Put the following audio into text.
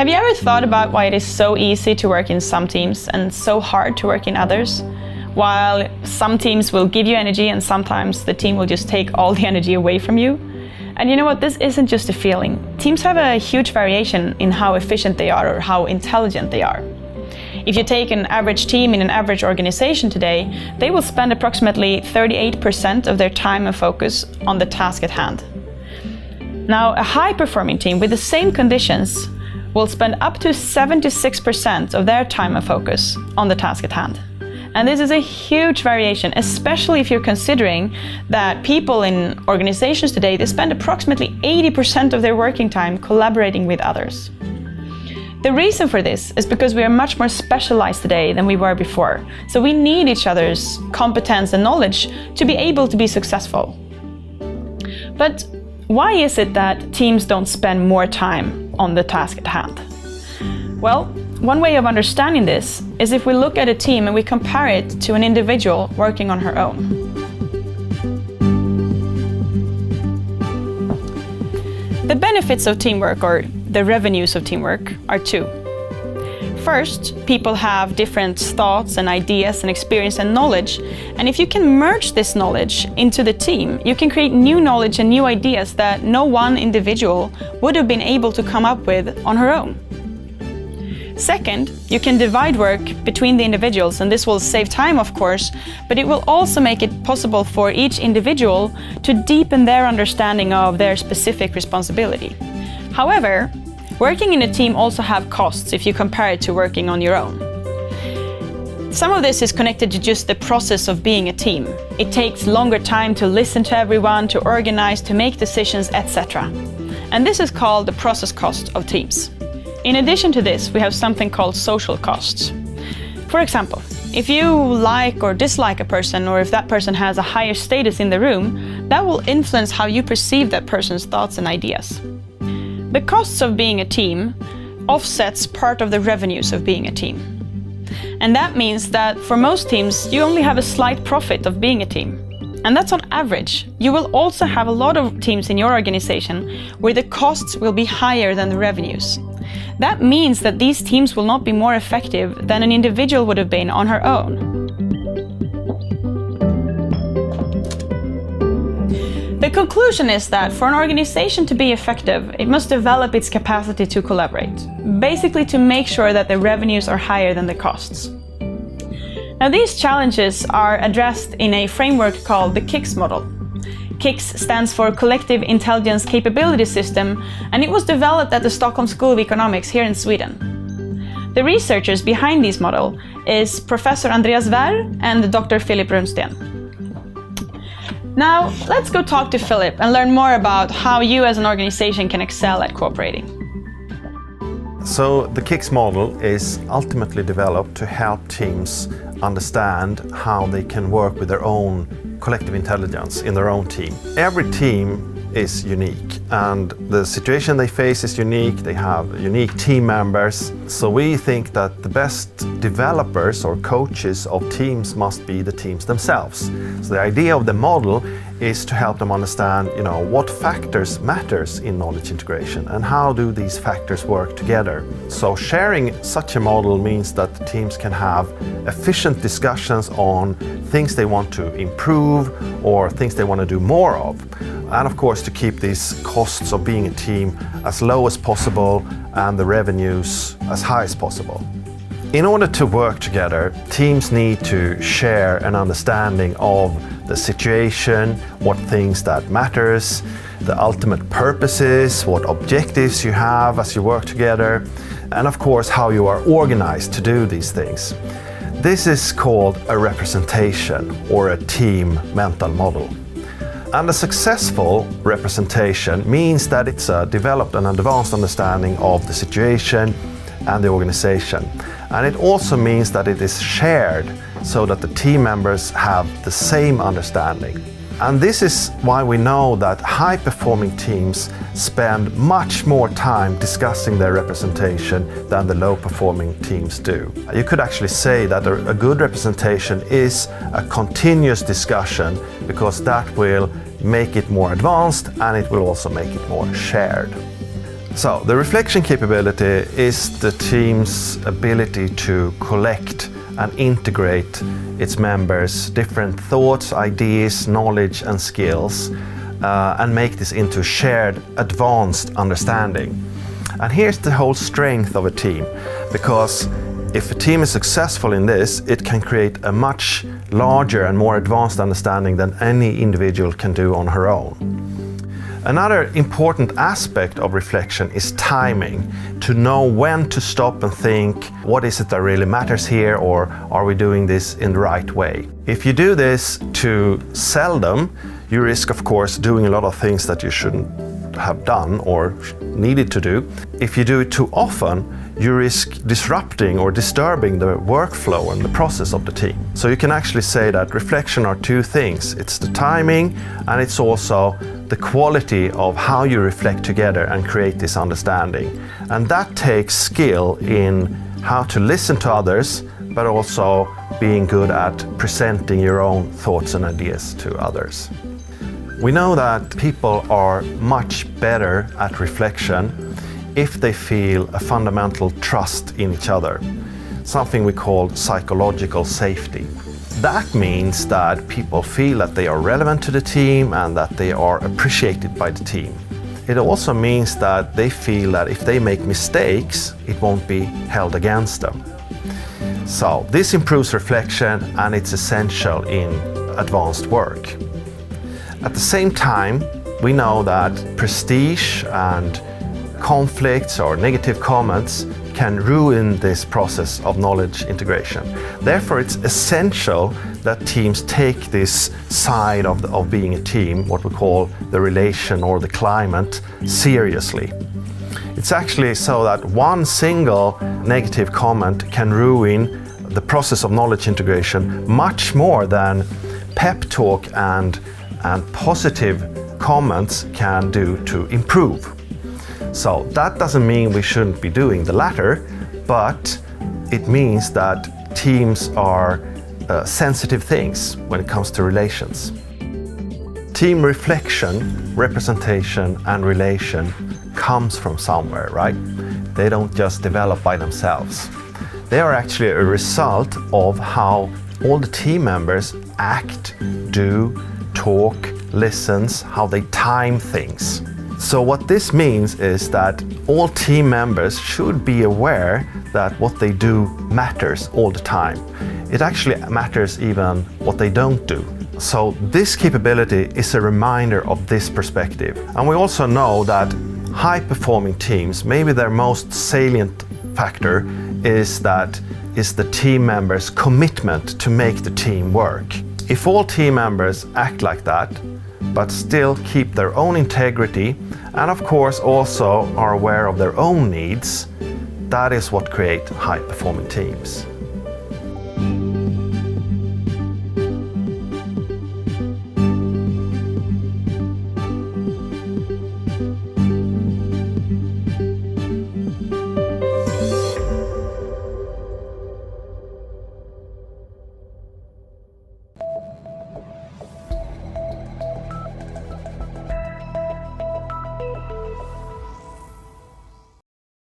Have you ever thought about why it is so easy to work in some teams and so hard to work in others? While some teams will give you energy and sometimes the team will just take all the energy away from you. And you know what, this isn't just a feeling. Teams have a huge variation in how efficient they are or how intelligent they are. If you take an average team in an average organization today, they will spend approximately 38% of their time and focus on the task at hand. Now, a high-performing team with the same conditions will spend up to 76% of their time and focus on the task at hand. And this is a huge variation, especially if you're considering that people in organizations today, they spend approximately 80% of their working time collaborating with others. The reason for this is because we are much more specialized today than we were before. So we need each other's competence and knowledge to be able to be successful. But why is it that teams don't spend more time on the task at hand? Well, one way of understanding this is if we look at a team and we compare it to an individual working on her own. The benefits of teamwork, or the revenues of teamwork, are two. First, people have different thoughts and ideas and experience and knowledge, and if you can merge this knowledge into the team, you can create new knowledge and new ideas that no one individual would have been able to come up with on her own. Second, you can divide work between the individuals, and this will save time, of course, but it will also make it possible for each individual to deepen their understanding of their specific responsibility. However, working in a team also have costs if you compare it to working on your own. Some of this is connected to just the process of being a team. It takes longer time to listen to everyone, to organize, to make decisions, etc. And this is called the process cost of teams. In addition to this, we have something called social costs. For example, if you like or dislike a person, or if that person has a higher status in the room, that will influence how you perceive that person's thoughts and ideas. The costs of being a team offsets part of the revenues of being a team. And that means that for most teams, you only have a slight profit of being a team. And that's on average. You will also have a lot of teams in your organization where the costs will be higher than the revenues. That means that these teams will not be more effective than an individual would have been on her own. The conclusion is that for an organization to be effective, it must develop its capacity to collaborate, basically to make sure that the revenues are higher than the costs. Now, these challenges are addressed in a framework called the KICS model. KICS stands for Kollektiv Intelligens Capability System, and it was developed at the Stockholm School of Economics here in Sweden. The researchers behind this model is Professor Andreas Werr and Dr. Philip Runsten. Now, let's go talk to Philip and learn more about how you as an organization can excel at cooperating. So the KICS model is ultimately developed to help teams understand how they can work with their own collective intelligence in their own team. Every team is unique, and the situation they face is unique. They have unique team members. So we think that the best developers or coaches of teams must be the teams themselves. So the idea of the model is to help them understand, what factors matters in knowledge integration and how do these factors work together. So sharing such a model means that the teams can have efficient discussions on things they want to improve or things they want to do more of. And of course, to keep these costs of being a team as low as possible and the revenues as high as possible. In order to work together, teams need to share an understanding of the situation, what things that matters, the ultimate purposes, what objectives you have as you work together, and of course how you are organized to do these things. This is called a representation or a team mental model. And a successful representation means that it's a developed and advanced understanding of the situation and the organization. And it also means that it is shared so that the team members have the same understanding. And this is why we know that high-performing teams spend much more time discussing their representation than the low-performing teams do. You could actually say that a good representation is a continuous discussion, because that will make it more advanced and it will also make it more shared. So the reflection capability is the team's ability to collect and integrate its members' different thoughts, ideas, knowledge and skills and make this into shared advanced understanding. And here's the whole strength of a team, because if a team is successful in this, it can create a much larger and more advanced understanding than any individual can do on her own. Another important aspect of reflection is timing, to know when to stop and think, what is it that really matters here, or are we doing this in the right way? If you do this too seldom, you risk, of course, doing a lot of things that you shouldn't have done or needed to do. If you do it too often, you risk disrupting or disturbing the workflow and the process of the team. So you can actually say that reflection are two things. It's the timing and it's also the quality of how you reflect together and create this understanding. And that takes skill in how to listen to others, but also being good at presenting your own thoughts and ideas to others. We know that people are much better at reflection if they feel a fundamental trust in each other, something we call psychological safety. That means that people feel that they are relevant to the team and that they are appreciated by the team. It also means that they feel that if they make mistakes, it won't be held against them. So this improves reflection and it's essential in advanced work. At the same time, we know that prestige and conflicts or negative comments can ruin this process of knowledge integration. Therefore, it's essential that teams take this side of being a team, what we call the relation or the climate, seriously. It's actually so that one single negative comment can ruin the process of knowledge integration much more than pep talk and positive comments can do to improve. So that doesn't mean we shouldn't be doing the latter, but it means that teams are sensitive things when it comes to relations. Team reflection, representation and relation comes from somewhere, right? They don't just develop by themselves. They are actually a result of how all the team members act, do, talk, listens, how they time things. So what this means is that all team members should be aware that what they do matters all the time. It actually matters even what they don't do. So this capability is a reminder of this perspective. And we also know that high-performing teams, maybe their most salient factor is the team members' commitment to make the team work. If all team members act like that, but still keep their own integrity and of course also are aware of their own needs, that is what creates high-performing teams.